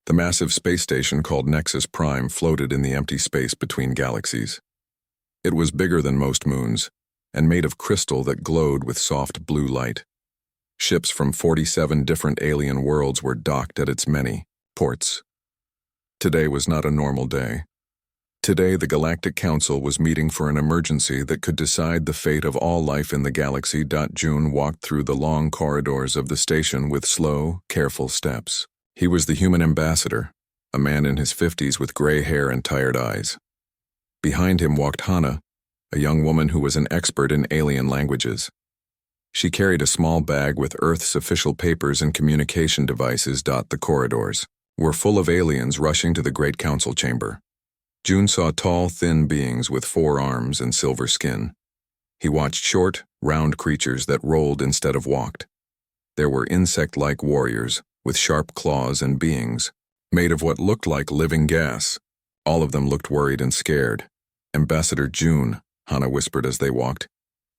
The massive space station called Nexus Prime floated in the empty space between galaxies. It was bigger than most moons, and made of crystal that glowed with soft blue light. Ships from 47 different alien worlds were docked at its many ports. Today was not a normal day. Today, the Galactic Council was meeting for an emergency that could decide the fate of all life in the galaxy. June walked through the long corridors of the station with slow, careful steps. He was the human ambassador, a man in his 50s with gray hair and tired eyes. Behind him walked Hana, a young woman who was an expert in alien languages. She carried a small bag with Earth's official papers and communication devices. The corridors were full of aliens rushing to the Great Council chamber. June saw tall, thin beings with 4 arms and silver skin. He watched short, round creatures that rolled instead of walked. There were insect-like warriors with sharp claws and beings made of what looked like living gas. All of them looked worried and scared. "Ambassador June," Hana whispered as they walked.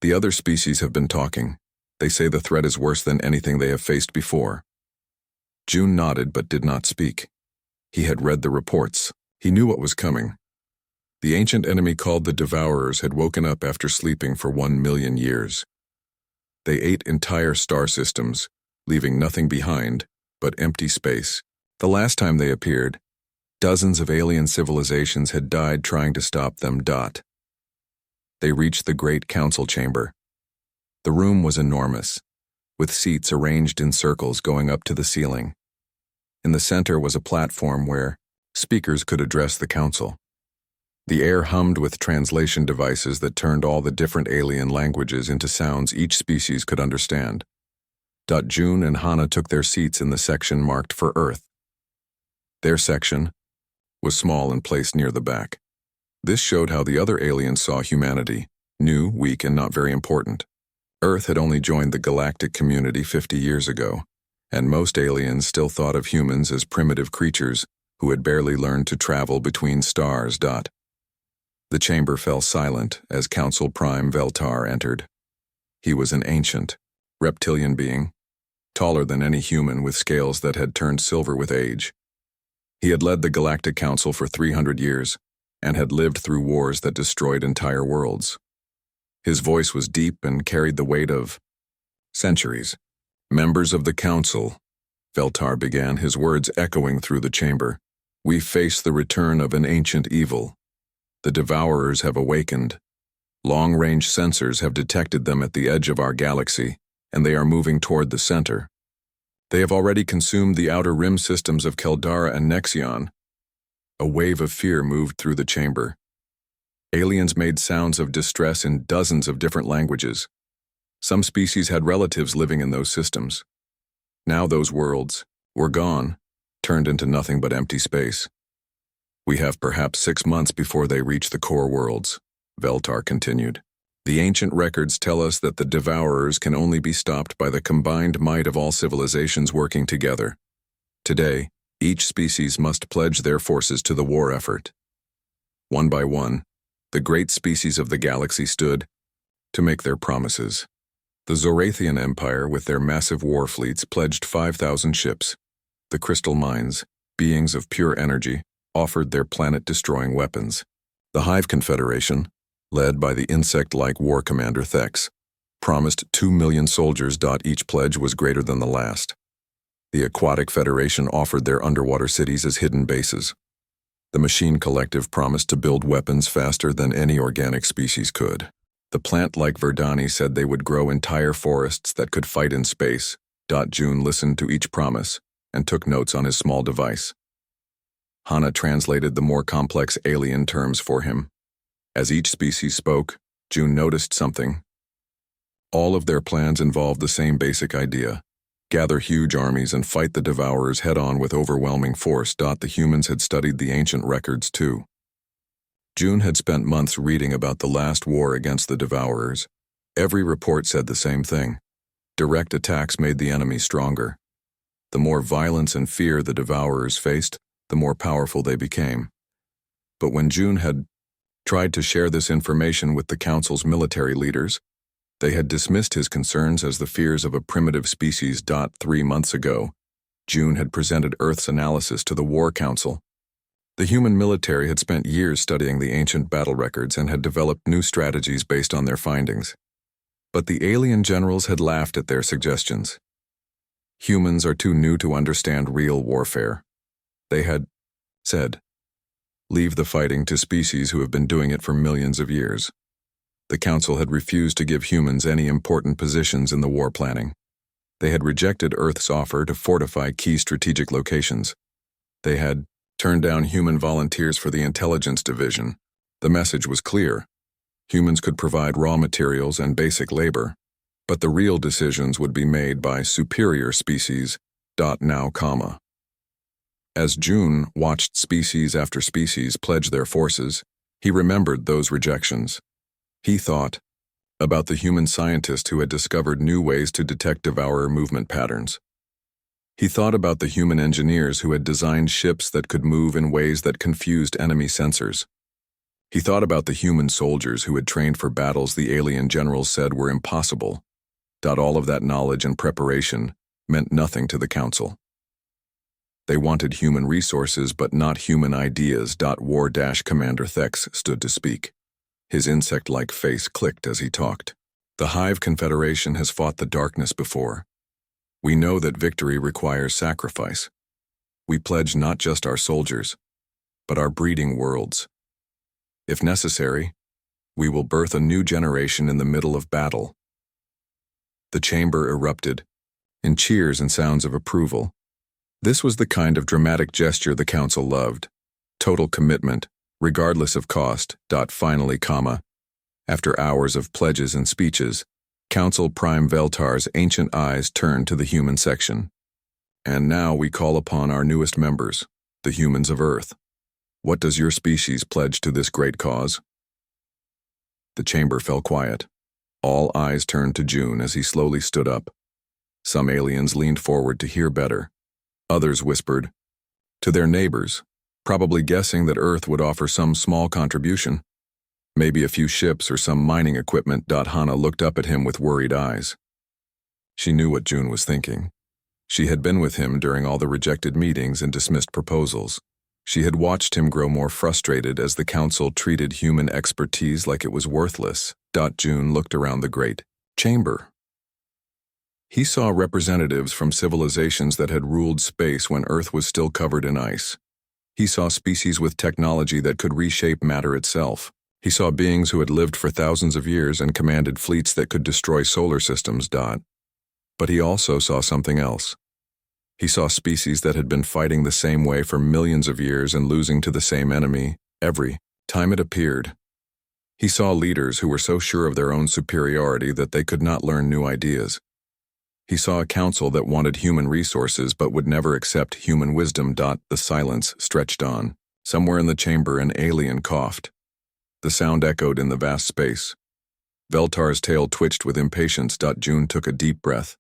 "The other species have been talking. They say the threat is worse than anything they have faced before." June nodded but did not speak. He had read the reports. He knew what was coming. The ancient enemy called the Devourers had woken up after sleeping for 1 million years. They ate entire star systems, leaving nothing behind but empty space. The last time they appeared, dozens of alien civilizations had died trying to stop them. They reached the Great Council chamber. The room was enormous, with seats arranged in circles going up to the ceiling. In the center was a platform where speakers could address the council. The air hummed with translation devices that turned all the different alien languages into sounds each species could understand. June and Hana took their seats in the section marked for Earth. Their section was small and placed near the back. This showed how the other aliens saw humanity: new, weak, and not very important. Earth had only joined the galactic community 50 years ago, and most aliens still thought of humans as primitive creatures who had barely learned to travel between stars. The chamber fell silent as Council Prime Veltar entered. He was an ancient, reptilian being, taller than any human with scales that had turned silver with age. He had led the Galactic Council for 300 years and had lived through wars that destroyed entire worlds. His voice was deep and carried the weight of centuries. "Members of the Council," Veltar began, his words echoing through the chamber, "we face the return of an ancient evil. The Devourers have awakened. Long-range sensors have detected them at the edge of our galaxy, and they are moving toward the center. They have already consumed the outer rim systems of Keldara and Nexion." A wave of fear moved through the chamber. Aliens made sounds of distress in dozens of different languages. Some species had relatives living in those systems. Now those worlds were gone, turned into nothing but empty space. "We have perhaps 6 months before they reach the core worlds," Veltar continued. "The ancient records tell us that the Devourers can only be stopped by the combined might of all civilizations working together. Today, each species must pledge their forces to the war effort." One by one, the great species of the galaxy stood to make their promises. The Zorathian Empire, with their massive war fleets, pledged 5,000 ships. The Crystal Mines, beings of pure energy, offered their planet-destroying weapons. The Hive Confederation, led by the insect-like war commander Thex, promised 2 million soldiers. Each pledge was greater than the last. The Aquatic Federation offered their underwater cities as hidden bases. The Machine Collective promised to build weapons faster than any organic species could. The plant-like Verdani said they would grow entire forests that could fight in space. June listened to each promise and took notes on his small device. Hana translated the more complex alien terms for him. As each species spoke, June noticed something. All of their plans involved the same basic idea: gather huge armies and fight the Devourers head-on with overwhelming force. The humans had studied the ancient records too. June had spent months reading about the last war against the Devourers. Every report said the same thing: direct attacks made the enemy stronger. The more violence and fear the Devourers faced, the more powerful they became. But when June had tried to share this information with the Council's military leaders, they had dismissed his concerns as the fears of a primitive species. 3 months ago, June had presented Earth's analysis to the War Council. The human military had spent years studying the ancient battle records and had developed new strategies based on their findings. But the alien generals had laughed at their suggestions. Humans are too new to understand real warfare. They had said, leave the fighting to species who have been doing it for millions of years. The Council had refused to give humans any important positions in the war planning. They had rejected Earth's offer to fortify key strategic locations. They had turned down human volunteers for the intelligence division. The message was clear. Humans could provide raw materials and basic labor, but the real decisions would be made by superior species. Now, comma. As June watched species after species pledge their forces, he remembered those rejections. He thought about the human scientist who had discovered new ways to detect devourer movement patterns. He thought about the human engineers who had designed ships that could move in ways that confused enemy sensors. He thought about the human soldiers who had trained for battles the alien generals said were impossible. All of that knowledge and preparation meant nothing to the Council. They wanted human resources but not human ideas. War-Commander Thex stood to speak. His insect-like face clicked as he talked. The Hive Confederation has fought the darkness before. We know that victory requires sacrifice. We pledge not just our soldiers, but our breeding worlds. If necessary, we will birth a new generation in the middle of battle. The chamber erupted, in cheers and sounds of approval. This was the kind of dramatic gesture the Council loved. Total commitment, regardless of cost. Finally, comma. After hours of pledges and speeches, Council Prime Veltar's ancient eyes turned to the human section. And now we call upon our newest members, the humans of Earth. What does your species pledge to this great cause? The chamber fell quiet. All eyes turned to June as he slowly stood up. Some aliens leaned forward to hear better. Others whispered to their neighbors, probably guessing that Earth would offer some small contribution. Maybe a few ships or some mining equipment. Hana looked up at him with worried eyes. She knew what June was thinking. She had been with him during all the rejected meetings and dismissed proposals. She had watched him grow more frustrated as the Council treated human expertise like it was worthless. June looked around the great chamber. He saw representatives from civilizations that had ruled space when Earth was still covered in ice. He saw species with technology that could reshape matter itself. He saw beings who had lived for thousands of years and commanded fleets that could destroy solar systems. But he also saw something else. He saw species that had been fighting the same way for millions of years and losing to the same enemy every time it appeared. He saw leaders who were so sure of their own superiority that they could not learn new ideas. He saw a council that wanted human resources but would never accept human wisdom. The silence stretched on. Somewhere in the chamber an alien coughed. The sound echoed in the vast space. Veltar's tail twitched with impatience. June took a deep breath.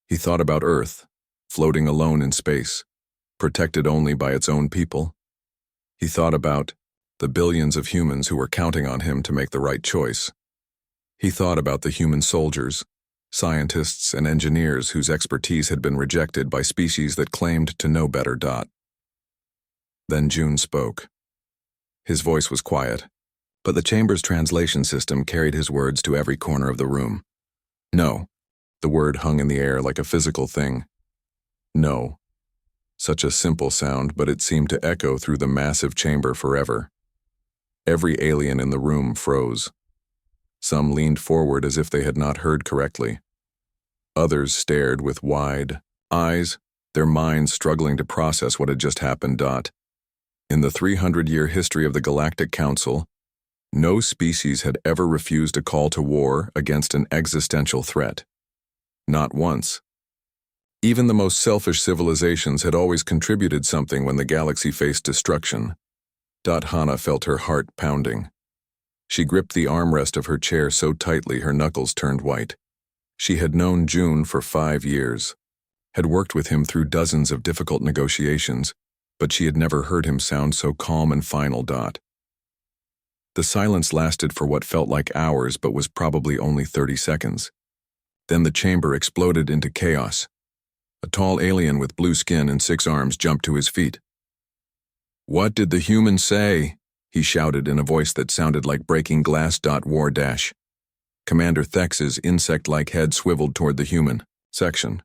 He thought about Earth, floating alone in space, protected only by its own people. He thought about the billions of humans who were counting on him to make the right choice. He thought about the human soldiers, scientists and engineers whose expertise had been rejected by species that claimed to know better. Then June spoke. His voice was quiet, but the chamber's translation system carried his words to every corner of the room. No. The word hung in the air like a physical thing. No. Such a simple sound, but it seemed to echo through the massive chamber forever. Every alien in the room froze. Some leaned forward as if they had not heard correctly. Others stared with wide eyes, their minds struggling to process what had just happened. In the 300-year history of the Galactic Council, no species had ever refused a call to war against an existential threat. Not once. Even the most selfish civilizations had always contributed something when the galaxy faced destruction. Hana felt her heart pounding. She gripped the armrest of her chair so tightly her knuckles turned white. She had known June for 5 years, had worked with him through dozens of difficult negotiations, but she had never heard him sound so calm and final. The silence lasted for what felt like hours but was probably only 30 seconds. Then the chamber exploded into chaos. A tall alien with blue skin and 6 arms jumped to his feet. "What did the human say?" he shouted in a voice that sounded like breaking glass. War dash. Commander Thex's insect-like head swiveled toward the human section.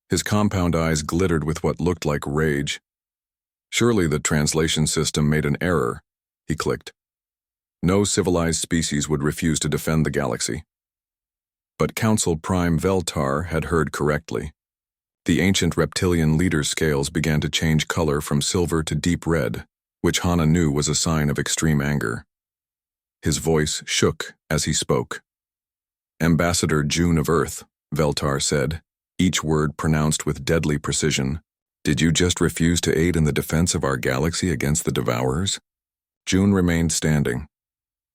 His compound eyes glittered with what looked like rage. "Surely the translation system made an error," he clicked. "No civilized species would refuse to defend the galaxy." But Council Prime Veltar had heard correctly. The ancient reptilian leader's scales began to change color from silver to deep red, which Hana knew was a sign of extreme anger. His voice shook as he spoke. "Ambassador June of Earth," Veltar said, each word pronounced with deadly precision, "did you just refuse to aid in the defense of our galaxy against the Devourers?" June remained standing.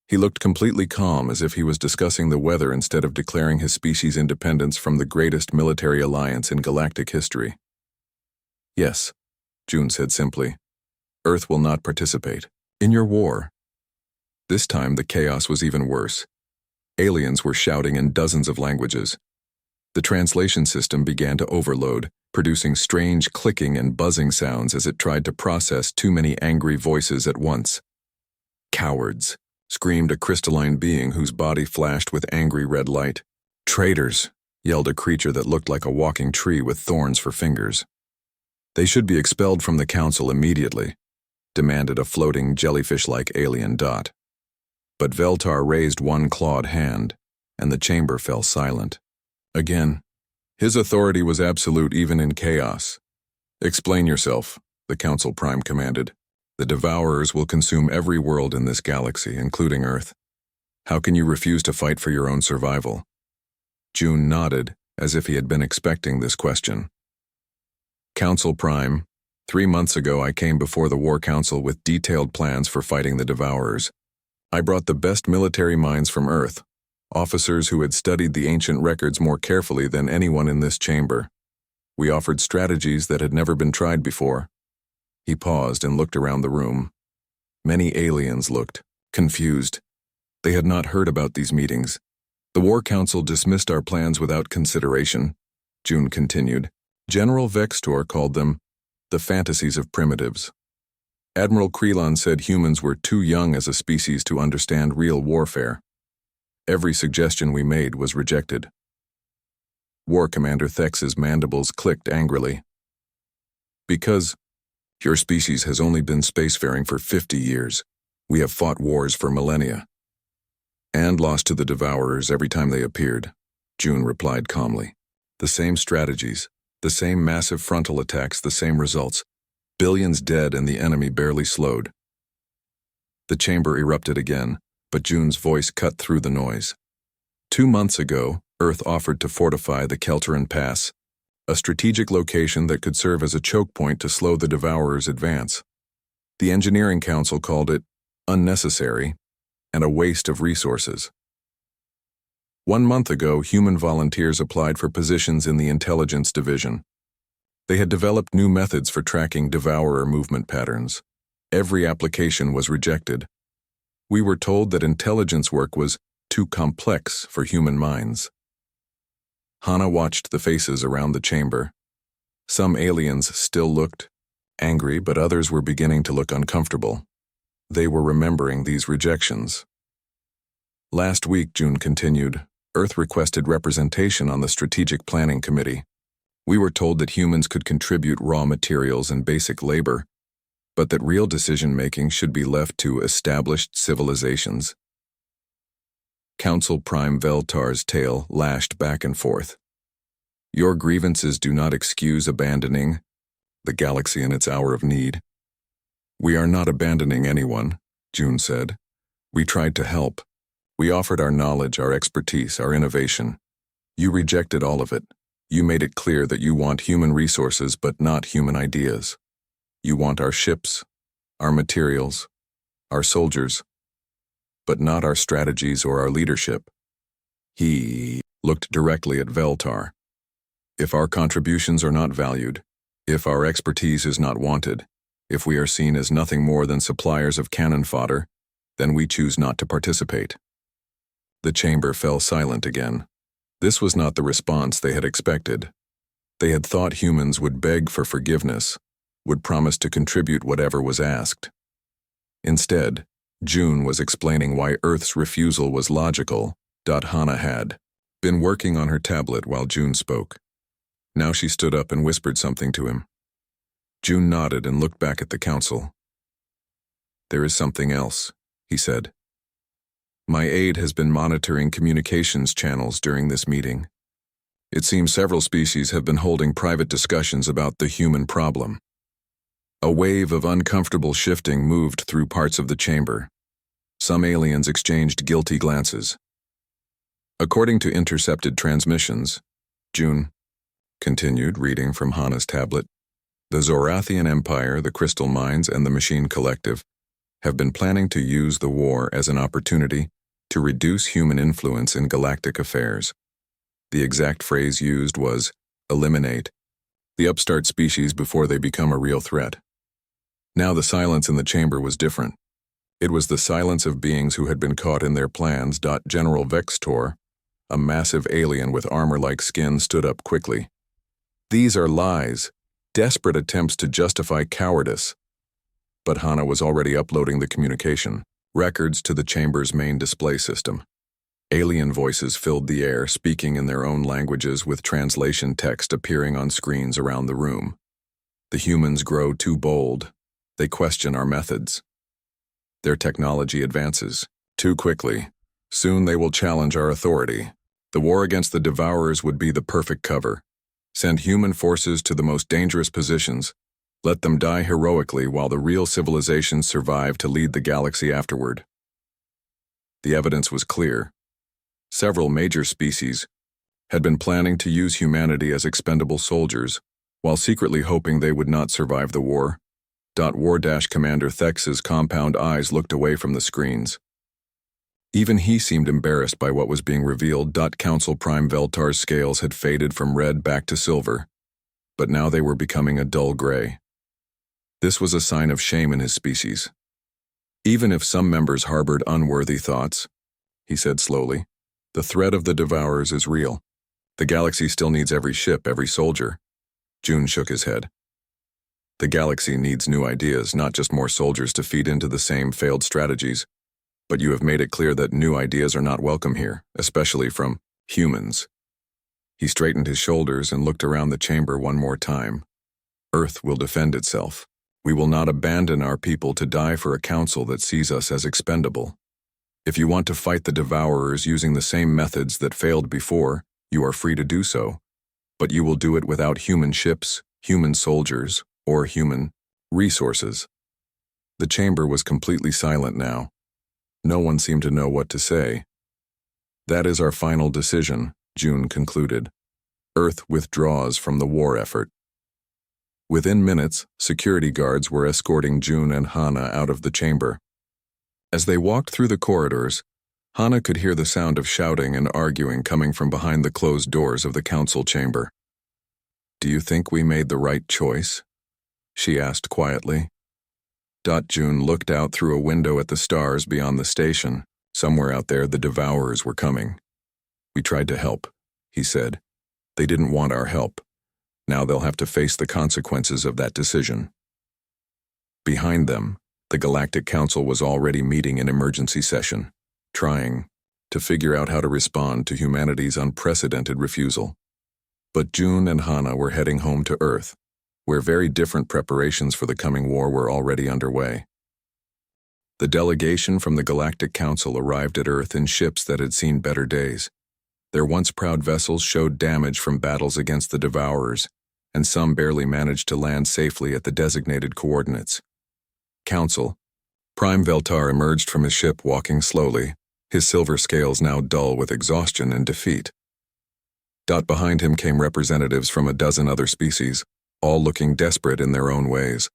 He looked completely calm, as if he was discussing the weather instead of declaring his species' independence from the greatest military alliance in galactic history. "Yes," June said simply. "Earth will not participate in your war." This time the chaos was even worse. Aliens were shouting in dozens of languages. The translation system began to overload, producing strange clicking and buzzing sounds as it tried to process too many angry voices at once. "Cowards," screamed a crystalline being whose body flashed with angry red light. "Traitors," yelled a creature that looked like a walking tree with thorns for fingers. "They should be expelled from the council immediately," demanded a floating jellyfish-like alien dot. But Veltar raised one clawed hand, and the chamber fell silent. Again, his authority was absolute even in chaos. "Explain yourself," the Council Prime commanded. "The Devourers will consume every world in this galaxy, including Earth. How can you refuse to fight for your own survival?" June nodded, as if he had been expecting this question. "Council Prime, 3 months ago I came before the War Council with detailed plans for fighting the Devourers. I brought the best military minds from Earth, officers who had studied the ancient records more carefully than anyone in this chamber. We offered strategies that had never been tried before." He paused and looked around the room. Many aliens looked, confused. They had not heard about these meetings. "The War Council dismissed our plans without consideration," June continued. "General Vextor called them the fantasies of primitives. Admiral Krelon said humans were too young as a species to understand real warfare. Every suggestion we made was rejected." War Commander Thex's mandibles clicked angrily. "Because your species has only been spacefaring for 50 years. We have fought wars for millennia. And lost to the Devourers every time they appeared," June replied calmly. "The same strategies, the same massive frontal attacks, the same results. Billions dead and the enemy barely slowed." The chamber erupted again, but June's voice cut through the noise. 2 months ago, Earth offered to fortify the Kelteran Pass, a strategic location that could serve as a choke point to slow the Devourers' advance. The Engineering Council called it unnecessary and a waste of resources. 1 month ago, human volunteers applied for positions in the Intelligence Division. They had developed new methods for tracking Devourer movement patterns. Every application was rejected. We were told that intelligence work was too complex for human minds. Hana watched the faces around the chamber. Some aliens still looked angry, but others were beginning to look uncomfortable. They were remembering these rejections. "Last week," June continued, "Earth requested representation on the Strategic Planning Committee. We were told that humans could contribute raw materials and basic labor, but that real decision-making should be left to established civilizations." Council Prime Veltar's tail lashed back and forth. "Your grievances do not excuse abandoning the galaxy in its hour of need." "We are not abandoning anyone," June said. "We tried to help. We offered our knowledge, our expertise, our innovation. You rejected all of it. You made it clear that you want human resources but not human ideas. You want our ships, our materials, our soldiers, but not our strategies or our leadership." He looked directly at Veltar. "If our contributions are not valued, if our expertise is not wanted, if we are seen as nothing more than suppliers of cannon fodder, then we choose not to participate." The chamber fell silent again. This was not the response they had expected. They had thought humans would beg for forgiveness, would promise to contribute whatever was asked. Instead, June was explaining why Earth's refusal was logical. Hana had been working on her tablet while June spoke. Now she stood up and whispered something to him. June nodded and looked back at the council. "There is something else," he said. "My aide has been monitoring communications channels during this meeting. It seems several species have been holding private discussions about the human problem." A wave of uncomfortable shifting moved through parts of the chamber. Some aliens exchanged guilty glances. According to intercepted transmissions, June continued, reading from Hana's tablet, "The Zorathian Empire, the Crystal Mines, and the Machine Collective have been planning to use the war as an opportunity to reduce human influence in galactic affairs. The exact phrase used was, eliminate the upstart species before they become a real threat." Now the silence in the chamber was different. It was the silence of beings who had been caught in their plans. General Vextor, a massive alien with armor-like skin, stood up quickly. "These are lies, desperate attempts to justify cowardice." But Hana was already uploading the communication records to the chamber's main display system. Alien voices filled the air, speaking in their own languages with translation text appearing on screens around the room. "The humans grow too bold. They question our methods. Their technology advances too quickly. Soon they will challenge our authority. The war against the Devourers would be the perfect cover. Send human forces to the most dangerous positions. Let them die heroically while the real civilizations survive to lead the galaxy afterward." The evidence was clear. Several major species had been planning to use humanity as expendable soldiers, while secretly hoping they would not survive the war. War-Commander Thex's compound eyes looked away from the screens. Even he seemed embarrassed by what was being revealed. Council Prime Veltar's scales had faded from red back to silver, but now they were becoming a dull gray. This was a sign of shame in his species. "Even if some members harbored unworthy thoughts," he said slowly, "the threat of the Devourers is real. The galaxy still needs every ship, every soldier." June shook his head. "The galaxy needs new ideas, not just more soldiers to feed into the same failed strategies. But you have made it clear that new ideas are not welcome here, especially from humans." He straightened his shoulders and looked around the chamber one more time. "Earth will defend itself. We will not abandon our people to die for a council that sees us as expendable. If you want to fight the Devourers using the same methods that failed before, you are free to do so. But you will do it without human ships, human soldiers, or human resources." The chamber was completely silent now. No one seemed to know what to say. "That is our final decision," June concluded. "Earth withdraws from the war effort." Within minutes, security guards were escorting June and Hana out of the chamber. As they walked through the corridors, Hana could hear the sound of shouting and arguing coming from behind the closed doors of the council chamber. "Do you think we made the right choice?" she asked quietly. June looked out through a window at the stars beyond the station. Somewhere out there, the Devourers were coming. "We tried to help," he said. "They didn't want our help. Now they'll have to face the consequences of that decision." Behind them, the Galactic Council was already meeting in emergency session, trying to figure out how to respond to humanity's unprecedented refusal. But June and Hana were heading home to Earth, where very different preparations for the coming war were already underway. The delegation from the Galactic Council arrived at Earth in ships that had seen better days. Their once proud vessels showed damage from battles against the Devourers, and some barely managed to land safely at the designated coordinates. Council. Prime Veltar emerged from his ship walking slowly, his silver scales now dull with exhaustion and defeat. Behind him came representatives from a dozen other species, all looking desperate in their own ways.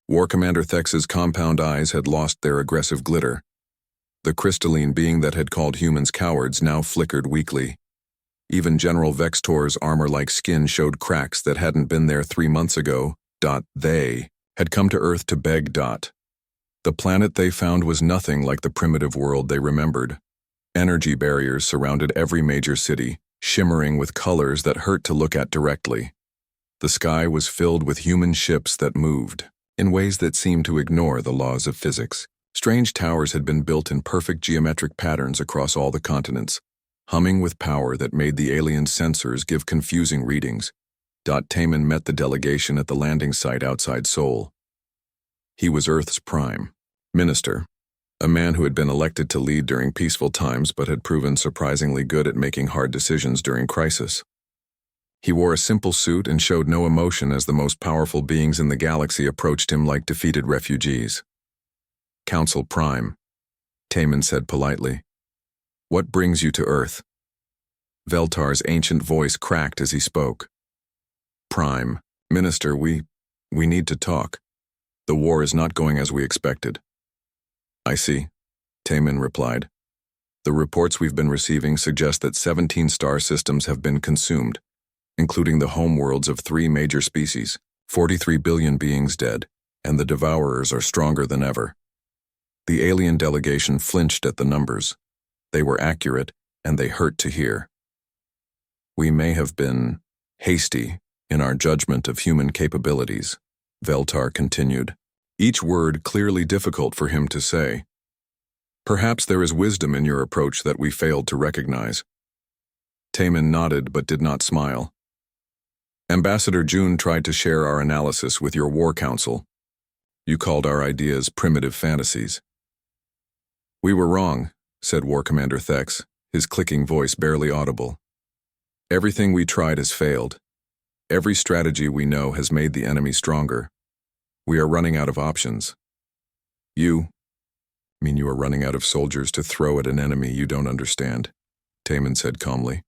War Commander Thex's compound eyes had lost their aggressive glitter. The crystalline being that had called humans cowards now flickered weakly. Even General Vextor's armor-like skin showed cracks that hadn't been there 3 months ago. They had come to Earth to beg. The planet they found was nothing like the primitive world they remembered. Energy barriers surrounded every major city, shimmering with colors that hurt to look at directly. The sky was filled with human ships that moved, in ways that seemed to ignore the laws of physics. Strange towers had been built in perfect geometric patterns across all the continents, humming with power that made the alien sensors give confusing readings. Taman met the delegation at the landing site outside Seoul. He was Earth's prime minister, a man who had been elected to lead during peaceful times but had proven surprisingly good at making hard decisions during crisis. He wore a simple suit and showed no emotion as the most powerful beings in the galaxy approached him like defeated refugees. "Council Prime," Taman said politely. "What brings you to Earth?" Veltar's ancient voice cracked as he spoke. "Prime Minister, we need to talk. The war is not going as we expected." "I see," Taman replied. "The reports we've been receiving suggest that 17 star systems have been consumed, including the homeworlds of 3 major species, 43 billion beings dead, and the Devourers are stronger than ever." The alien delegation flinched at the numbers. They were accurate, and they hurt to hear. "We may have been hasty in our judgment of human capabilities," Veltar continued, each word clearly difficult for him to say. "Perhaps there is wisdom in your approach that we failed to recognize." Taman nodded but did not smile. "Ambassador June tried to share our analysis with your war council. You called our ideas primitive fantasies." "We were wrong," said War Commander Thex, his clicking voice barely audible. "Everything we tried has failed. Every strategy we know has made the enemy stronger. We are running out of options." You are running out of soldiers to throw at an enemy you don't understand," Taman said calmly.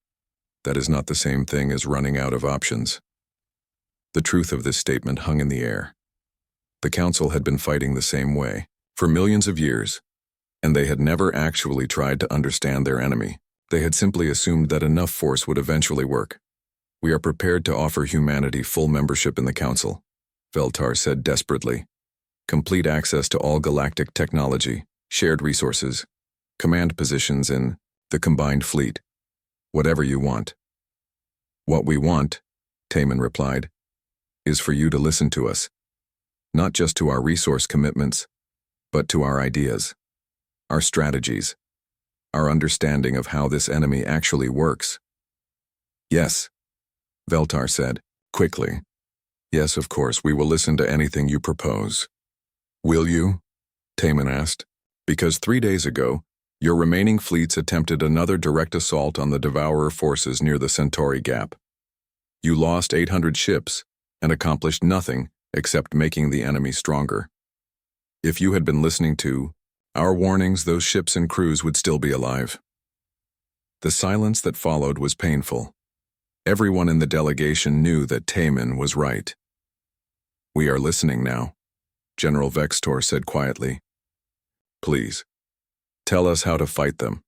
"That is not the same thing as running out of options." The truth of this statement hung in the air. The Council had been fighting the same way for millions of years, and they had never actually tried to understand their enemy. They had simply assumed that enough force would eventually work. "We are prepared to offer humanity full membership in the Council," Veltar said desperately. "Complete access to all galactic technology, shared resources, command positions in the combined fleet. Whatever you want." "What we want," Taman replied, "is for you to listen to us. Not just to our resource commitments, but to our ideas, our strategies, our understanding of how this enemy actually works." "Yes," Veltar said, quickly. "Yes, of course, we will listen to anything you propose." "Will you?" Taman asked. "Because 3 days ago, your remaining fleets attempted another direct assault on the Devourer forces near the Centauri Gap. You lost 800 ships and accomplished nothing except making the enemy stronger. If you had been listening to our warnings, those ships and crews would still be alive." The silence that followed was painful. Everyone in the delegation knew that Taman was right. "We are listening now," General Vextor said quietly. "Please, tell us how to fight them."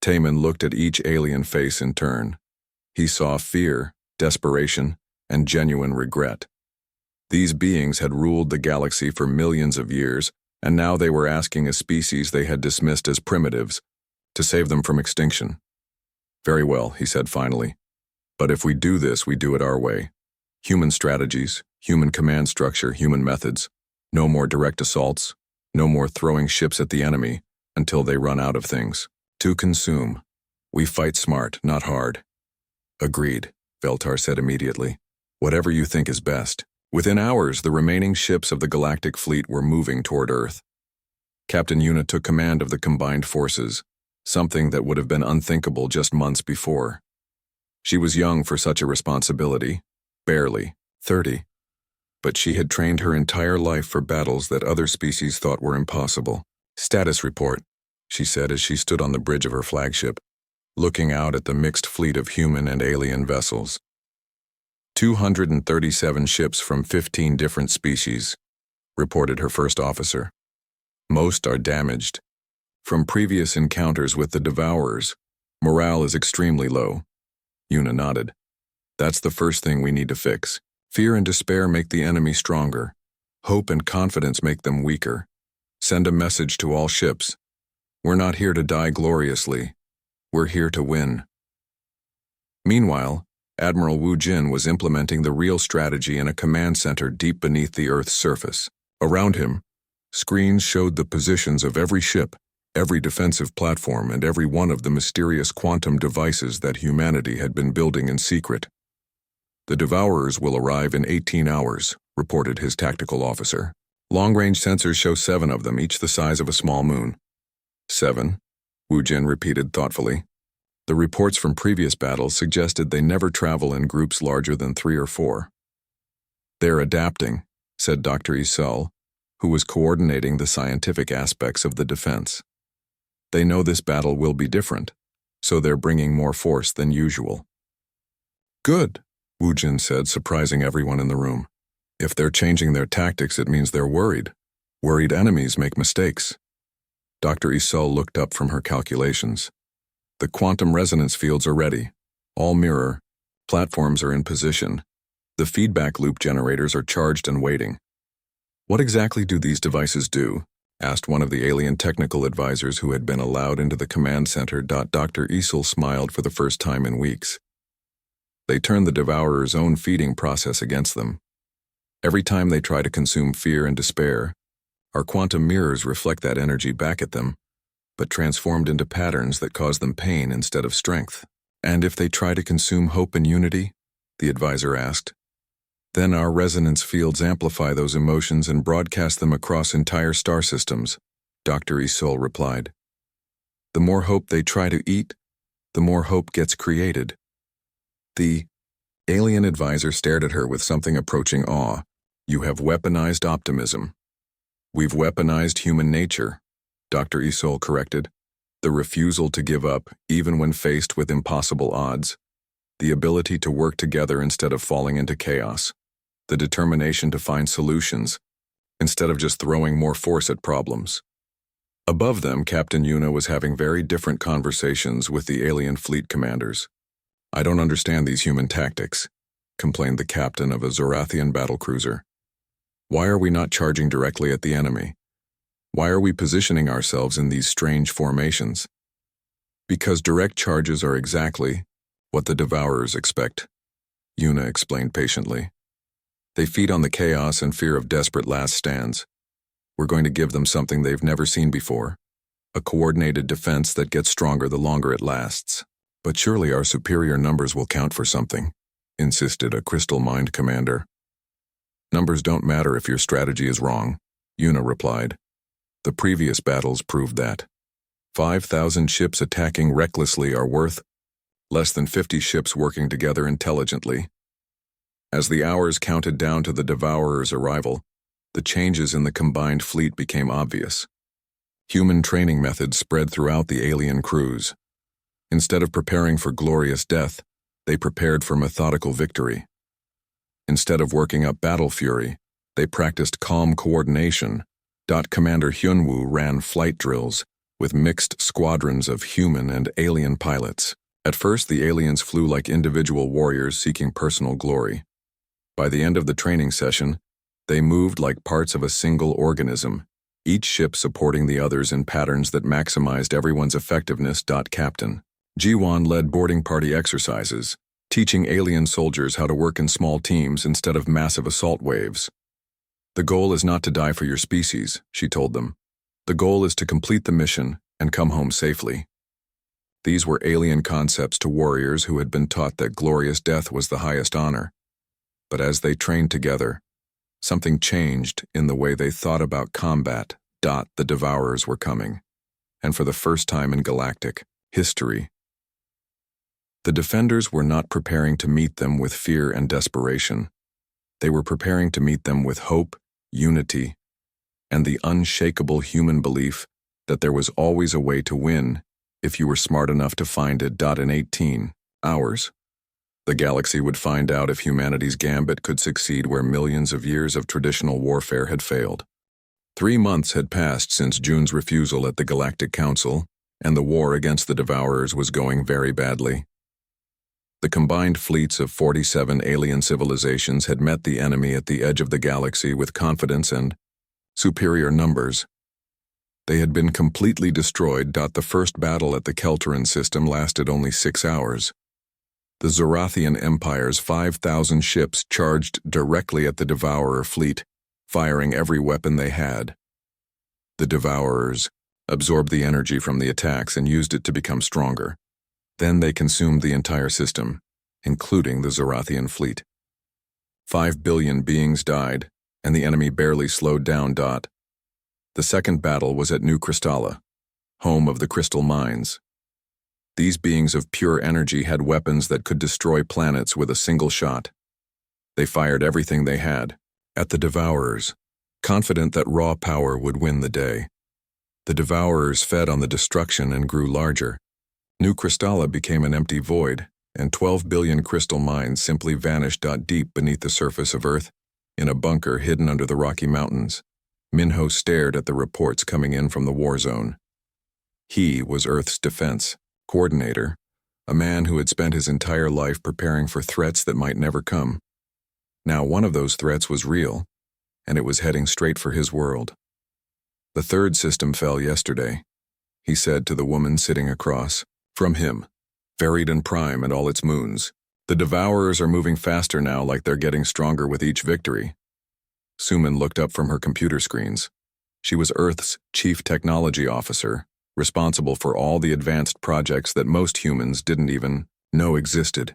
Taman looked at each alien face in turn. He saw fear, desperation, and genuine regret. These beings had ruled the galaxy for millions of years, and now they were asking a species they had dismissed as primitives to save them from extinction. "Very well," he said finally. "But if we do this, we do it our way. Human strategies, human command structure, human methods. No more direct assaults, no more throwing ships at the enemy until they run out of things to consume. We fight smart, not hard." "Agreed," Veltar said immediately. "Whatever you think is best." Within hours, the remaining ships of the Galactic Fleet were moving toward Earth. Captain Yuna took command of the combined forces, something that would have been unthinkable just months before. She was young for such a responsibility, barely 30, but she had trained her entire life for battles that other species thought were impossible. "Status report," she said as she stood on the bridge of her flagship, looking out at the mixed fleet of human and alien vessels. 237 ships from 15 different species, reported her first officer. "Most are damaged. From previous encounters with the Devourers, morale is extremely low." Yuna nodded. "That's the first thing we need to fix. Fear and despair make the enemy stronger. Hope and confidence make them weaker. Send a message to all ships. We're not here to die gloriously. We're here to win." Meanwhile, Admiral Wu Jin was implementing the real strategy in a command center deep beneath the Earth's surface. Around him, screens showed the positions of every ship, every defensive platform, and every one of the mysterious quantum devices that humanity had been building in secret. "The Devourers will arrive in 18 hours, reported his tactical officer. "Long-range sensors show 7 of them, each the size of a small moon." 7, Wu Jin repeated thoughtfully. The reports from previous battles suggested they never travel in groups larger than 3 or 4. "They're adapting," said Dr. Isel, who was coordinating the scientific aspects of the defense. "They know this battle will be different, so they're bringing more force than usual." "Good," Wu Jin said, surprising everyone in the room. "If they're changing their tactics, it means they're worried. Worried enemies make mistakes." Dr. Isel looked up from her calculations. "The quantum resonance fields are ready. All mirror. Platforms are in position. The feedback loop generators are charged and waiting." "What exactly do these devices do?" asked one of the alien technical advisors who had been allowed into the command center. Dr. Isel smiled for the first time in weeks. "They turn the Devourer's own feeding process against them. Every time they try to consume fear and despair, our quantum mirrors reflect that energy back at them, but transformed into patterns that cause them pain instead of strength." "And if they try to consume hope and unity?" the advisor asked. "Then our resonance fields amplify those emotions and broadcast them across entire star systems," Dr. Isol replied. "The more hope they try to eat, the more hope gets created." The alien advisor stared at her with something approaching awe. "You have weaponized optimism." "We've weaponized human nature," Dr. Isol corrected. "The refusal to give up, even when faced with impossible odds. The ability to work together instead of falling into chaos. The determination to find solutions, instead of just throwing more force at problems." Above them, Captain Yuna was having very different conversations with the alien fleet commanders. "I don't understand these human tactics," complained the captain of a Zorathian battlecruiser. "Why are we not charging directly at the enemy? Why are we positioning ourselves in these strange formations?" "Because direct charges are exactly what the Devourers expect," Yuna explained patiently. "They feed on the chaos and fear of desperate last stands. We're going to give them something they've never seen before, a coordinated defense that gets stronger the longer it lasts." "But surely our superior numbers will count for something," insisted a Crystal Mind commander. "Numbers don't matter if your strategy is wrong," Yuna replied. "The previous battles proved that. 5,000 ships attacking recklessly are worth less than 50 ships working together intelligently." As the hours counted down to the Devourer's arrival, the changes in the combined fleet became obvious. Human training methods spread throughout the alien crews. Instead of preparing for glorious death, they prepared for methodical victory. Instead of working up battle fury, they practiced calm coordination. Commander Hyunwoo ran flight drills with mixed squadrons of human and alien pilots. At first, the aliens flew like individual warriors seeking personal glory. By the end of the training session, they moved like parts of a single organism, each ship supporting the others in patterns that maximized everyone's effectiveness. Captain Jiwon led boarding party exercises, teaching alien soldiers how to work in small teams instead of massive assault waves. "The goal is not to die for your species," she told them. "The goal is to complete the mission and come home safely." These were alien concepts to warriors who had been taught that glorious death was the highest honor. But as they trained together, something changed in the way they thought about combat. The Devourers were coming, and for the first time in galactic history, the defenders were not preparing to meet them with fear and desperation. They were preparing to meet them with hope, unity, and the unshakable human belief that there was always a way to win if you were smart enough to find it. In 18 hours, the galaxy would find out if humanity's gambit could succeed where millions of years of traditional warfare had failed. 3 months had passed since June's refusal at the Galactic Council, and the war against the Devourers was going very badly. The combined fleets of 47 alien civilizations had met the enemy at the edge of the galaxy with confidence and superior numbers. They had been completely destroyed. The first battle at the Kelteran system lasted only 6 hours. The Zorathian Empire's 5,000 ships charged directly at the Devourer fleet, firing every weapon they had. The Devourers absorbed the energy from the attacks and used it to become stronger. Then they consumed the entire system, including the Zorathian fleet. 5 billion beings died, and the enemy barely slowed down. The second battle was at New Crystalla, home of the crystal mines. These beings of pure energy had weapons that could destroy planets with a single shot. They fired everything they had at the Devourers, confident that raw power would win the day. The Devourers fed on the destruction and grew larger. New Crystalla became an empty void, and 12 billion crystal mines simply vanished. Deep beneath the surface of Earth, in a bunker hidden under the Rocky Mountains, Minho stared at the reports coming in from the war zone. He was Earth's defense coordinator, a man who had spent his entire life preparing for threats that might never come. Now one of those threats was real, and it was heading straight for his world. The third system fell yesterday, he said to the woman sitting across from him, varied in prime and all its moons. The Devourers are moving faster now, like they're getting stronger with each victory. Suman looked up from her computer screens. She was Earth's chief technology officer, responsible for all the advanced projects that most humans didn't even know existed.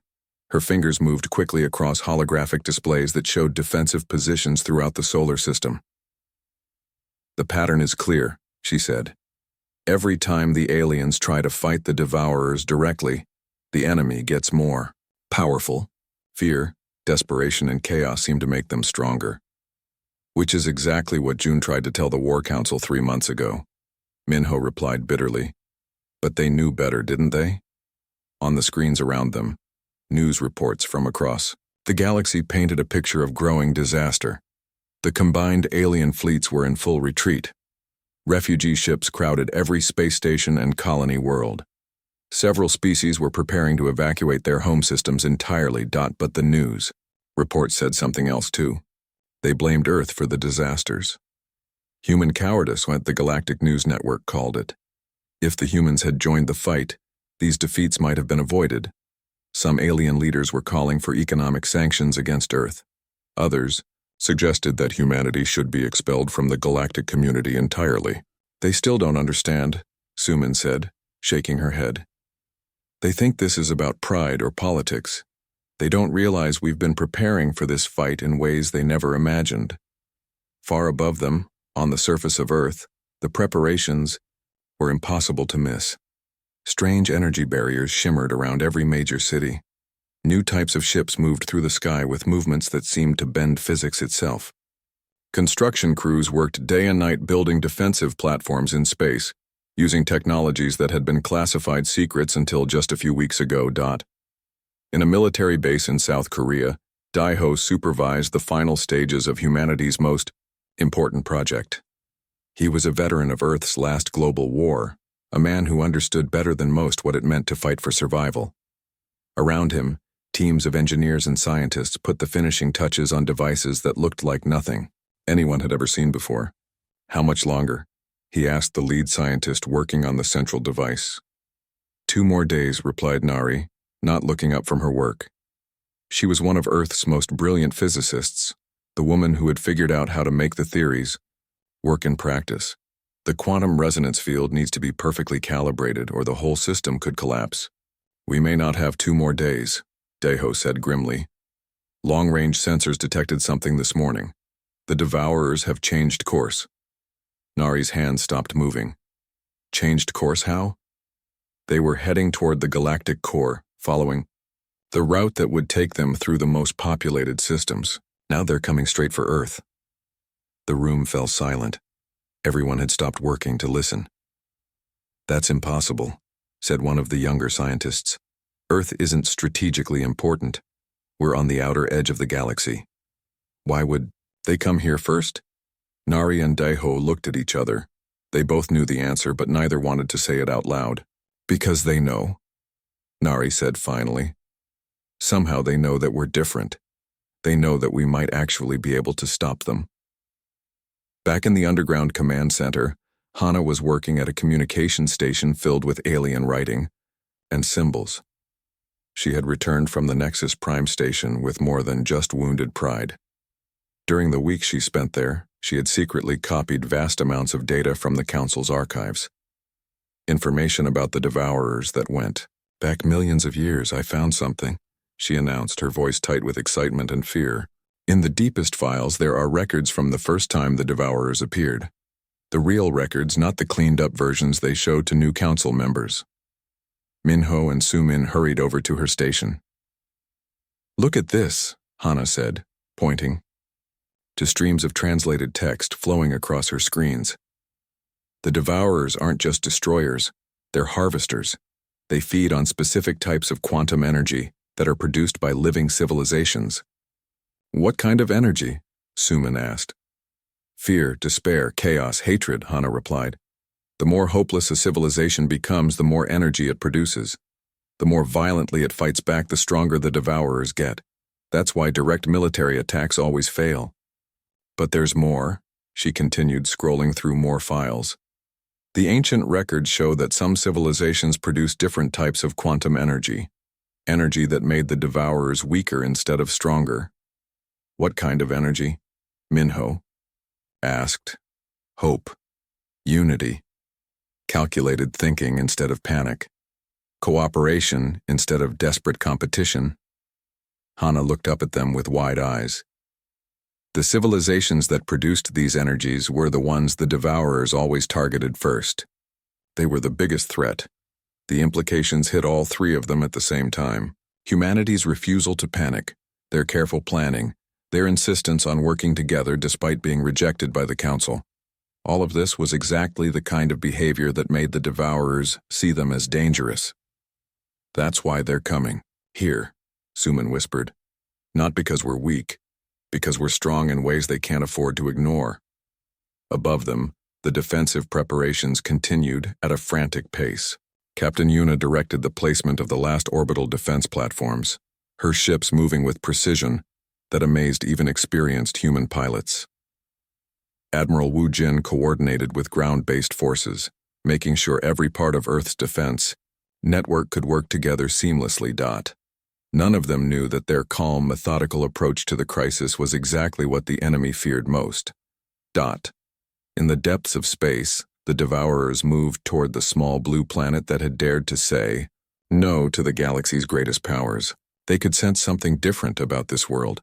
Her fingers moved quickly across holographic displays that showed defensive positions throughout the solar system. The pattern is clear, she said. Every time the aliens try to fight the Devourers directly, the enemy gets more powerful. Fear, desperation, and chaos seem to make them stronger. Which is exactly what June tried to tell the War Council 3 months ago. Minho replied bitterly. But they knew better, didn't they? On the screens around them, news reports from across the galaxy painted a picture of growing disaster. The combined alien fleets were in full retreat. Refugee ships crowded every space station and colony world. Several species were preparing to evacuate their home systems entirely. But the news report said something else too. They blamed Earth for the disasters. Human cowardice, what the Galactic News Network called it. If the humans had joined the fight, these defeats might have been avoided. Some alien leaders were calling for economic sanctions against Earth. Others suggested that humanity should be expelled from the galactic community entirely. They still don't understand, Suman said, shaking her head. They think this is about pride or politics. They don't realize we've been preparing for this fight in ways they never imagined. Far above them, on the surface of Earth, the preparations were impossible to miss. Strange energy barriers shimmered around every major city. New types of ships moved through the sky with movements that seemed to bend physics itself. Construction crews worked day and night building defensive platforms in space, using technologies that had been classified secrets until just a few weeks ago. In a military base in South Korea, Daiho supervised the final stages of humanity's most important project. He was a veteran of Earth's last global war, a man who understood better than most what it meant to fight for survival. Around him, teams of engineers and scientists put the finishing touches on devices that looked like nothing anyone had ever seen before. How much longer? He asked the lead scientist working on the central device. 2 more days, replied Nari, not looking up from her work. She was one of Earth's most brilliant physicists, the woman who had figured out how to make the theories work in practice. The quantum resonance field needs to be perfectly calibrated or the whole system could collapse. We may not have 2 more days, Daiho said grimly. Long-range sensors detected something this morning. The Devourers have changed course. Nari's hand stopped moving. Changed course how? They were heading toward the galactic core, following the route that would take them through the most populated systems. Now they're coming straight for Earth. The room fell silent. Everyone had stopped working to listen. That's impossible, said one of the younger scientists. Earth isn't strategically important. We're on the outer edge of the galaxy. Why would they come here first? Nari and Daiho looked at each other. They both knew the answer, but neither wanted to say it out loud. Because they know, Nari said finally. Somehow they know that we're different. They know that we might actually be able to stop them. Back in the underground command center, Hana was working at a communication station filled with alien writing and symbols. she had returned from the Nexus Prime station with more than just wounded pride. During the week she spent there, she had secretly copied vast amounts of data from the Council's archives. Information about the Devourers that went back millions of years. I found something, she announced, her voice tight with excitement and fear. In the deepest files, there are records from the first time the Devourers appeared. The real records, not the cleaned-up versions they showed to new council members. Minho and Sumin hurried over to her station. Look at this, Hana said, pointing to streams of translated text flowing across her screens. The Devourers aren't just destroyers, they're harvesters. They feed on specific types of quantum energy that are produced by living civilizations. What kind of energy? Sumin asked. Fear, despair, chaos, hatred, Hana replied. The more hopeless a civilization becomes, the more energy it produces. The more violently it fights back, the stronger the Devourers get. That's why direct military attacks always fail. But there's more, she continued, scrolling through more files. The ancient records show that some civilizations produce different types of quantum energy. Energy that made the Devourers weaker instead of stronger. What kind of energy? Minho asked. Hope. Unity. Calculated thinking instead of panic. Cooperation instead of desperate competition. Hana looked up at them with wide eyes. The civilizations that produced these energies were the ones the Devourers always targeted first. They were the biggest threat. The implications hit all three of them at the same time. Humanity's refusal to panic, their careful planning, their insistence on working together despite being rejected by the Council. All of this was exactly the kind of behavior that made the Devourers see them as dangerous. That's why they're coming. Here, Sumin whispered. Not because we're weak, because we're strong in ways they can't afford to ignore. Above them, the defensive preparations continued at a frantic pace. Captain Yuna directed the placement of the last orbital defense platforms, her ships moving with precision that amazed even experienced human pilots. Admiral Wu Jin coordinated with ground-based forces, making sure every part of Earth's defense network could work together seamlessly. None of them knew that their calm, methodical approach to the crisis was exactly what the enemy feared most. In the depths of space, the Devourers moved toward the small blue planet that had dared to say no to the galaxy's greatest powers. They could sense something different about this world.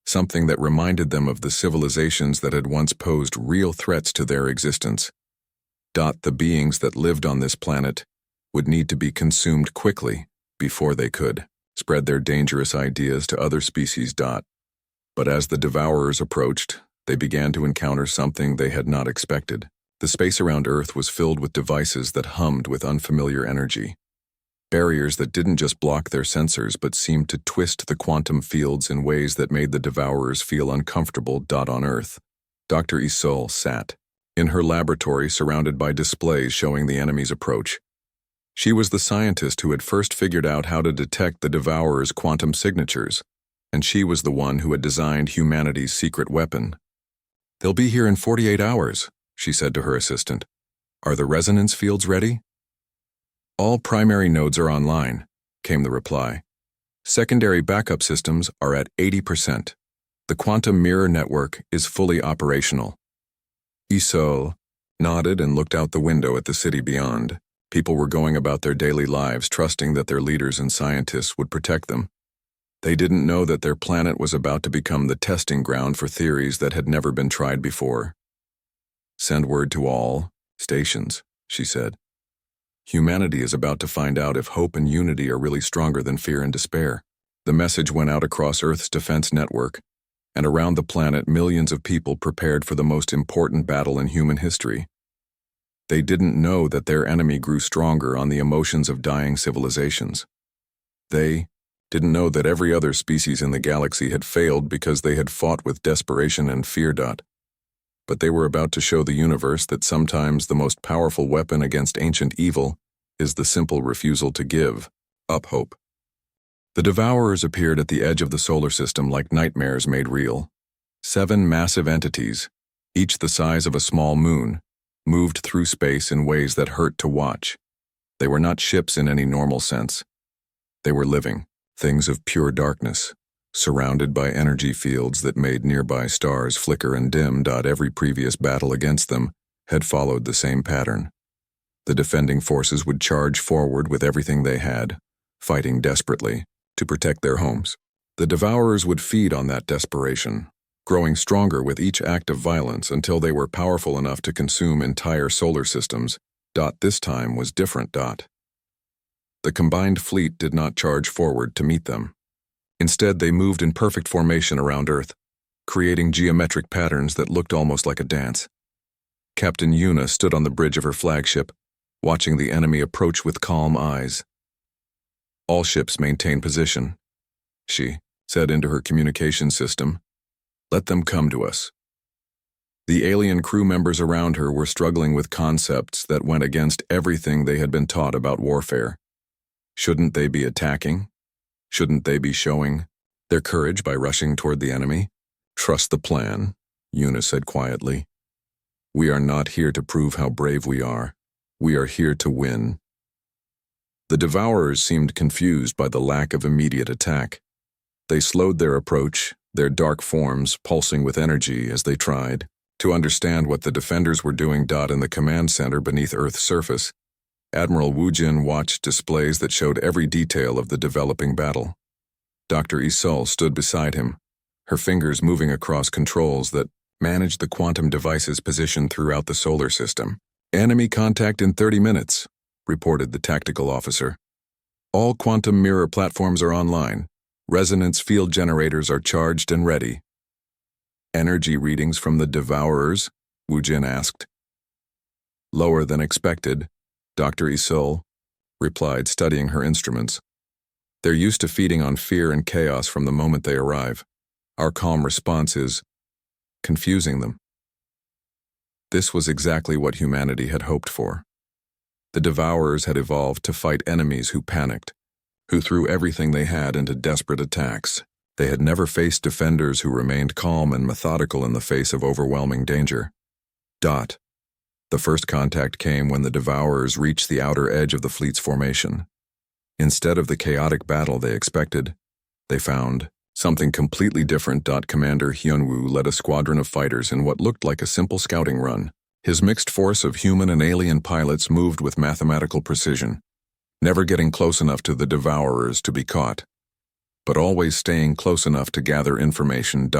Something that reminded them of the civilizations that had once posed real threats to their existence. The beings that lived on this planet would need to be consumed quickly before they could spread their dangerous ideas to other species. But as the Devourers approached, they began to encounter something they had not expected. The space around Earth was filled with devices that hummed with unfamiliar energy. Barriers that didn't just block their sensors but seemed to twist the quantum fields in ways that made the Devourers feel uncomfortable. On Earth, Dr. Isol sat in her laboratory surrounded by displays showing the enemy's approach. She was the scientist who had first figured out how to detect the Devourers' quantum signatures, and she was the one who had designed humanity's secret weapon. They'll be here in 48 hours, she said to her assistant. Are the resonance fields ready? All primary nodes are online, came the reply. Secondary backup systems are at 80%. The quantum mirror network is fully operational. Isol nodded and looked out the window at the city beyond. People were going about their daily lives trusting that their leaders and scientists would protect them. They didn't know that their planet was about to become the testing ground for theories that had never been tried before. Send word to all stations, she said. Humanity is about to find out if hope and unity are really stronger than fear and despair. The message went out across Earth's defense network, and around the planet millions of people prepared for the most important battle in human history. They didn't know that their enemy grew stronger on the emotions of dying civilizations. They didn't know that every other species in the galaxy had failed because they had fought with desperation and fear. But they were about to show the universe that sometimes the most powerful weapon against ancient evil is the simple refusal to give up hope. The Devourers appeared at the edge of the solar system like nightmares made real. 7 massive entities, each the size of a small moon, moved through space in ways that hurt to watch. They were not ships in any normal sense. They were living, things of pure darkness, surrounded by energy fields that made nearby stars flicker and dim. Every previous battle against them had followed the same pattern. The defending forces would charge forward with everything they had, fighting desperately to protect their homes. The Devourers would feed on that desperation, growing stronger with each act of violence until they were powerful enough to consume entire solar systems. This time was different. The combined fleet did not charge forward to meet them. Instead, they moved in perfect formation around Earth, creating geometric patterns that looked almost like a dance. Captain Yuna stood on the bridge of her flagship, watching the enemy approach with calm eyes. "All ships maintain position," she said into her communication system. "Let them come to us." The alien crew members around her were struggling with concepts that went against everything they had been taught about warfare. Shouldn't they be attacking? Shouldn't they be showing their courage by rushing toward the enemy? "Trust the plan," Yuna said quietly. "We are not here to prove how brave we are. We are here to win." The Devourers seemed confused by the lack of immediate attack. They slowed their approach, their dark forms pulsing with energy as they tried to understand what the defenders were doing. In the command center beneath Earth's surface, Admiral Wu Jin watched displays that showed every detail of the developing battle. Dr. Isul stood beside him, her fingers moving across controls that managed the quantum devices positioned throughout the solar system. "Enemy contact in 30 minutes, reported the tactical officer. "All quantum mirror platforms are online. Resonance field generators are charged and ready." "Energy readings from the Devourers?" Wu Jin asked. "Lower than expected," Dr. Isul replied, studying her instruments. "They're used to feeding on fear and chaos from the moment they arrive. Our calm response is confusing them." This was exactly what humanity had hoped for. The Devourers had evolved to fight enemies who panicked, who threw everything they had into desperate attacks. They had never faced defenders who remained calm and methodical in the face of overwhelming danger. The first contact came when the Devourers reached the outer edge of the fleet's formation. Instead of the chaotic battle they expected, they found something completely different. Commander Hyunwoo led a squadron of fighters in what looked like a simple scouting run. His mixed force of human and alien pilots moved with mathematical precision, never getting close enough to the Devourers to be caught, but always staying close enough to gather information.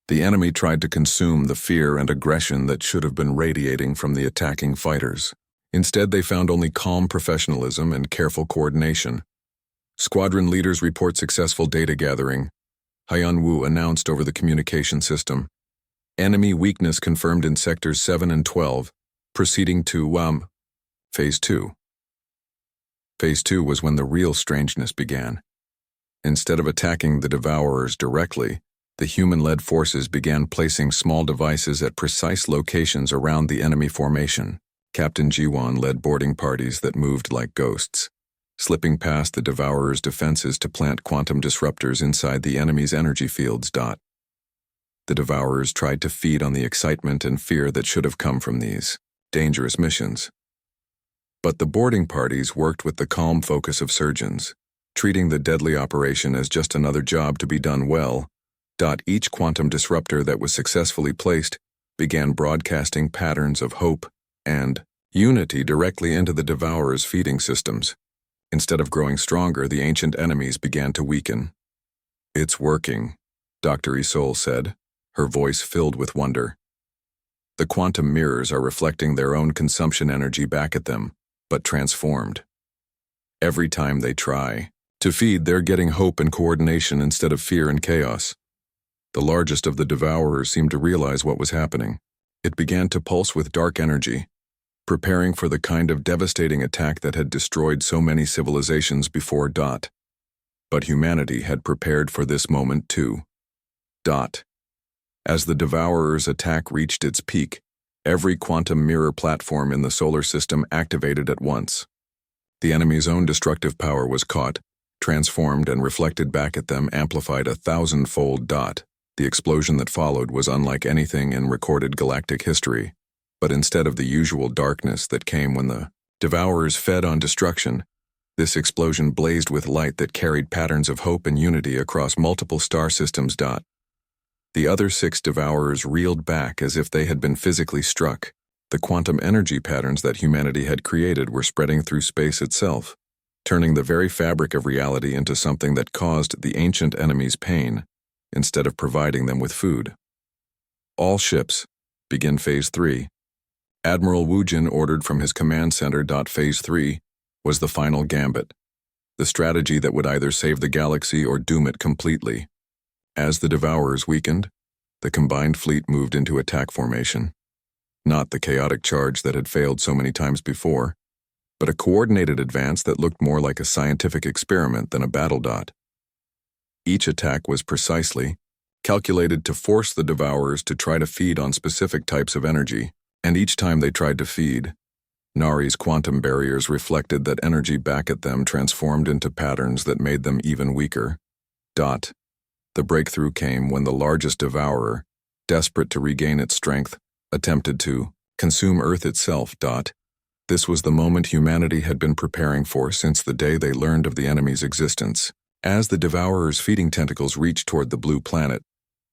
The enemy tried to consume the fear and aggression that should have been radiating from the attacking fighters. Instead, they found only calm professionalism and careful coordination. "Squadron leaders report successful data gathering," Hyunwoo announced over the communication system. "Enemy weakness confirmed in sectors 7 and 12, proceeding to Phase 2. Phase 2 was when the real strangeness began. Instead of attacking the Devourers directly, the human-led forces began placing small devices at precise locations around the enemy formation. Captain Jiwon led boarding parties that moved like ghosts, slipping past the Devourers' defenses to plant quantum disruptors inside the enemy's energy fields. The Devourers tried to feed on the excitement and fear that should have come from these dangerous missions. But the boarding parties worked with the calm focus of surgeons, treating the deadly operation as just another job to be done well. Each quantum disruptor that was successfully placed began broadcasting patterns of hope and unity directly into the Devourers' feeding systems. Instead of growing stronger, the ancient enemies began to weaken. "It's working," Dr. Isul said, her voice filled with wonder. "The quantum mirrors are reflecting their own consumption energy back at them, but transformed. Every time they try to feed, they're getting hope and coordination instead of fear and chaos." The largest of the Devourers seemed to realize what was happening. It began to pulse with dark energy, preparing for the kind of devastating attack that had destroyed so many civilizations before. But humanity had prepared for this moment too. As the Devourers' attack reached its peak, every quantum mirror platform in the solar system activated at once. The enemy's own destructive power was caught, transformed, and reflected back at them, amplified 1,000-fold. The explosion that followed was unlike anything in recorded galactic history, but instead of the usual darkness that came when the Devourers fed on destruction, This explosion blazed with light that carried patterns of hope and unity across multiple star systems. The other 6 devourers reeled back as if they had been physically struck. The quantum energy patterns that humanity had created were spreading through space itself, turning the very fabric of reality into something that caused the ancient enemies pain, instead of providing them with food. All ships, begin Phase 3. Admiral Wujin ordered from his command center. Phase 3 was the final gambit, the strategy that would either save the galaxy or doom it completely. As the Devourers weakened, the combined fleet moved into attack formation. Not the chaotic charge that had failed so many times before, but a coordinated advance that looked more like a scientific experiment than a battle. Each attack was precisely calculated to force the Devourers to try to feed on specific types of energy, and each time they tried to feed, Nari's quantum barriers reflected that energy back at them transformed into patterns that made them even weaker. The breakthrough came when the largest devourer, desperate to regain its strength, attempted to consume Earth itself. This was the moment humanity had been preparing for since the day they learned of the enemy's existence. As the Devourer's feeding tentacles reached toward the blue planet,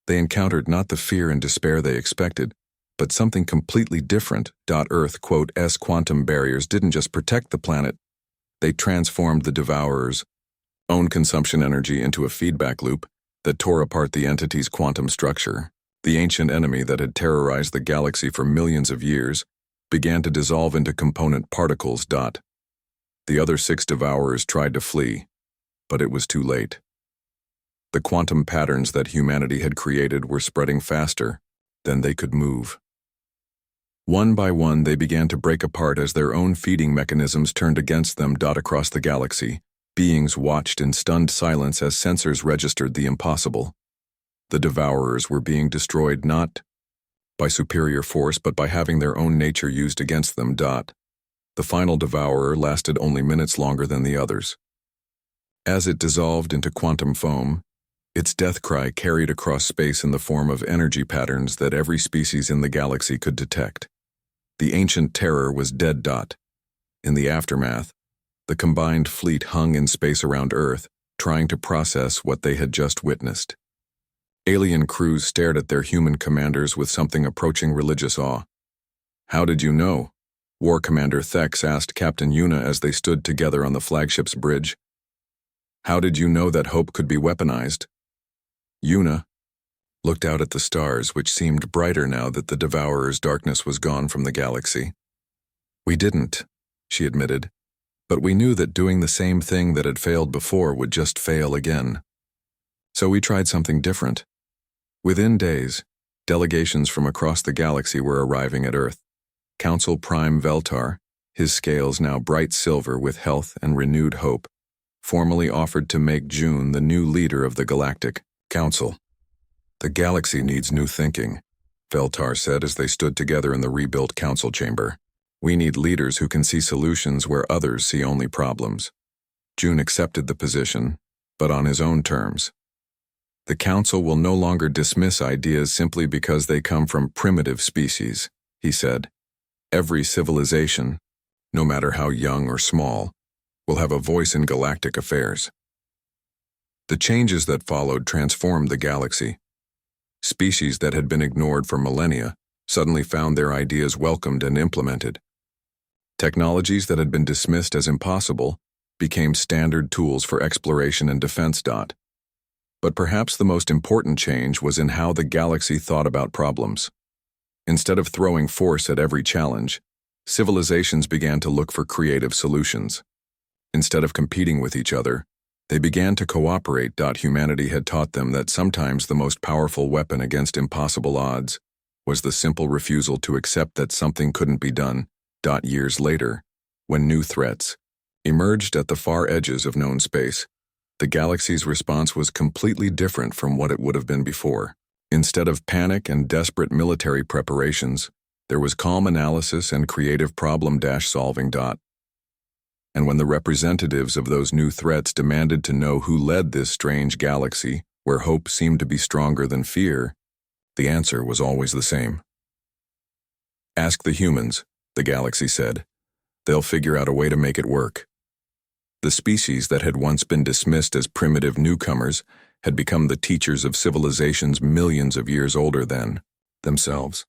they encountered not the fear and despair they expected, but something completely different. Earth's quantum barriers didn't just protect the planet, they transformed the Devourer's own consumption energy into a feedback loop that tore apart the entity's quantum structure. The ancient enemy that had terrorized the galaxy for millions of years began to dissolve into component particles. The other 6 Devourers tried to flee, but it was too late. The quantum patterns that humanity had created were spreading faster than they could move. One by one, they began to break apart as their own feeding mechanisms turned against them. Across the galaxy, beings watched in stunned silence as sensors registered the impossible. The Devourers were being destroyed not by superior force, but by having their own nature used against them. The final Devourer lasted only minutes longer than the others. As it dissolved into quantum foam, its death cry carried across space in the form of energy patterns that every species in the galaxy could detect. The ancient terror was dead. In the aftermath, the combined fleet hung in space around Earth, trying to process what they had just witnessed. Alien crews stared at their human commanders with something approaching religious awe. "How did you know?" War Commander Thex asked Captain Yuna as they stood together on the flagship's bridge. "How did you know that hope could be weaponized?" Yuna looked out at the stars, which seemed brighter now that the Devourer's darkness was gone from the galaxy. "We didn't," she admitted, "but we knew that doing the same thing that had failed before would just fail again. So we tried something different." Within days, delegations from across the galaxy were arriving at Earth. Council Prime Veltar, his scales now bright silver with health and renewed hope, formally offered to make June the new leader of the Galactic Council. "The galaxy needs new thinking," Veltar said as they stood together in the rebuilt council chamber. "We need leaders who can see solutions where others see only problems." June accepted the position, but on his own terms. "The council will no longer dismiss ideas simply because they come from primitive species," he said. "Every civilization, no matter how young or small, will have a voice in galactic affairs." The changes that followed transformed the galaxy. Species that had been ignored for millennia suddenly found their ideas welcomed and implemented. Technologies that had been dismissed as impossible became standard tools for exploration and defense. But perhaps the most important change was in how the galaxy thought about problems. Instead of throwing force at every challenge, civilizations began to look for creative solutions. Instead of competing with each other, they began to cooperate. Humanity had taught them that sometimes the most powerful weapon against impossible odds was the simple refusal to accept that something couldn't be done. Years later, when new threats emerged at the far edges of known space, the galaxy's response was completely different from what it would have been before. Instead of panic and desperate military preparations, there was calm analysis and creative problem-solving. And when the representatives of those new threats demanded to know who led this strange galaxy, where hope seemed to be stronger than fear, the answer was always the same. "Ask the humans," the galaxy said. "They'll figure out a way to make it work." The species that had once been dismissed as primitive newcomers had become the teachers of civilizations millions of years older than themselves.